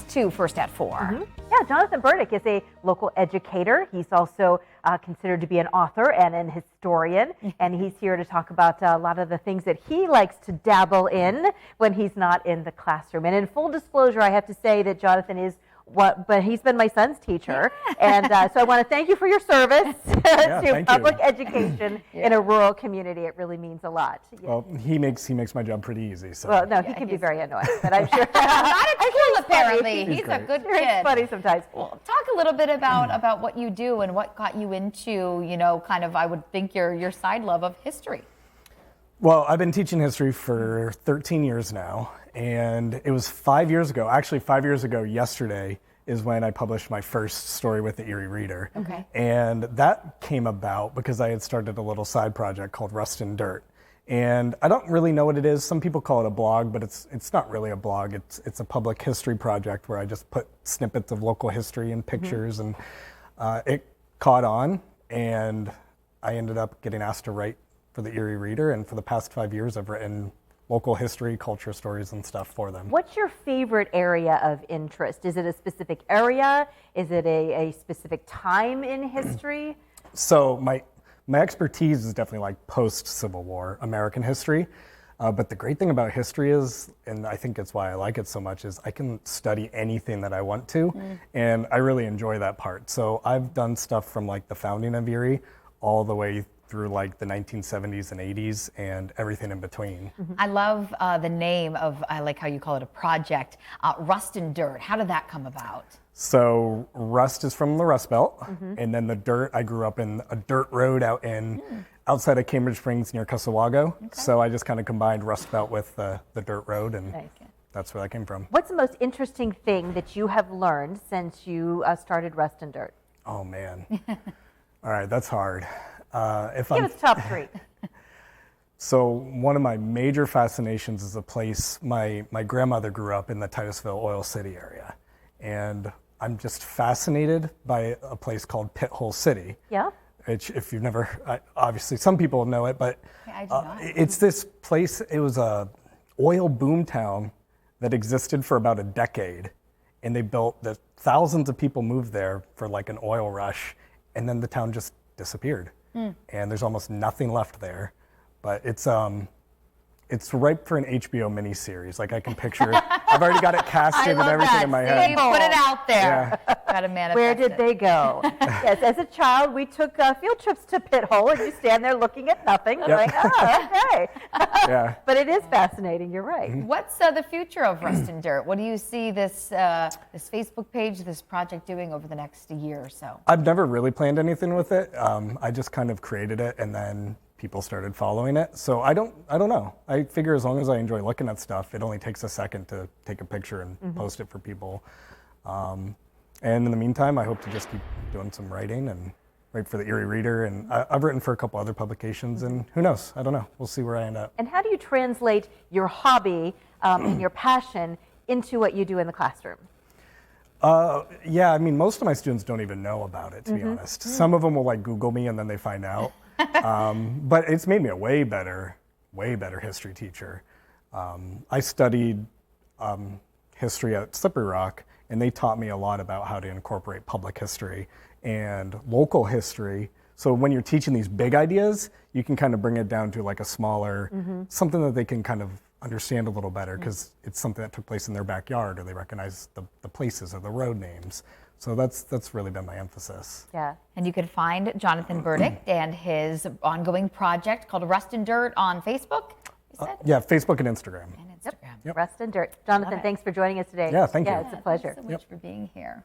to First at 4. Yeah, Jonathan Burdick is a local educator. He's also considered to be an author and an historian, and he's here to talk about a lot of the things that he likes to dabble in when he's not in the classroom. And in full disclosure, I have to say that Jonathan is but he's been my son's teacher, and so I want to thank you for your service to public education in a rural community. It really means a lot. Well, he makes my job pretty easy. So. Well, no, he can be very annoying, but I'm sure. Not at school, apparently. He's a good kid. It's funny sometimes. Well, talk a little bit about what you do and what got you into, kind of, I would think, your side love of history. Well, I've been teaching history for 13 years now, and it was 5 years ago, actually 5 years ago yesterday, is when I published my first story with the Erie Reader. Okay. And that came about because I had started a little side project called Rust and Dirt. And I don't really know what it is. Some people call it a blog, but it's not really a blog. It's a public history project where I just put snippets of local history and pictures, and it caught on, and I ended up getting asked to write for the Erie Reader, and for the past 5 years I've written local history, culture stories and stuff for them. What's your favorite area of interest? Is it a specific area? Is it a specific time in history? So my expertise is definitely like post-Civil War American history, but the great thing about history is, and I think it's why I like it so much, is I can study anything that I want to, and I really enjoy that part. So I've done stuff from like the founding of Erie all the way through like the 1970s and 80s and everything in between. I love the name of, I like how you call it a project, Rust and Dirt. How did that come about? So Rust is from the Rust Belt, and then the dirt, I grew up in a dirt road out in outside of Cambridge Springs near Cusawago. Okay. So I just kind of combined Rust Belt with the dirt road, and that's where that came from. What's the most interesting thing that you have learned since you started Rust and Dirt? Oh man. All right, that's hard. Give us top three. So one of my major fascinations is a place, my grandmother grew up in the Titusville Oil City area. And I'm just fascinated by a place called Pit Hole City. Yeah. Which, if you've never, obviously some people know it, but it's this place, it was a oil boom town that existed for about a decade. And they built, thousands of people moved there for like an oil rush, and then the town just disappeared. And there's almost nothing left there, but it's ripe for an HBO miniseries. Like I can picture it. I've already got it casted and everything in my head. You put it out there. Yeah. Got to manifest Where did they go? Yes, as a child, we took field trips to Pit Hole, and you stand there looking at nothing. Yep. Like, oh, okay. Yeah. But it is fascinating. You're right. What's the future of Rust and Dirt? What do you see this Facebook page, this project doing over the next year or so? I've never really planned anything with it. I just kind of created it, and then people started following it. So I don't know. I figure as long as I enjoy looking at stuff, it only takes a second to take a picture and post it for people. And in the meantime, I hope to just keep doing some writing and write for the Erie Reader. And I've written for a couple other publications, and who knows? I don't know. We'll see where I end up. And how do you translate your hobby and your passion into what you do in the classroom? Yeah, I mean, most of my students don't even know about it, to be honest. Some of them will like Google me and then they find out. But it's made me a way better history teacher. I studied history at Slippery Rock, and they taught me a lot about how to incorporate public history and local history. So when you're teaching these big ideas, you can kind of bring it down to like a smaller, something that they can kind of understand a little better, because it's something that took place in their backyard, or they recognize the places or the road names. So that's really been my emphasis. Yeah. And you can find Jonathan Burdick and his ongoing project called Rust and Dirt on Facebook, you said? Yeah, Facebook and Instagram. And Instagram. Rust and Dirt. Jonathan, thanks for joining us today. Yeah, thank you. Yeah, it's a pleasure. Thanks so much for being here.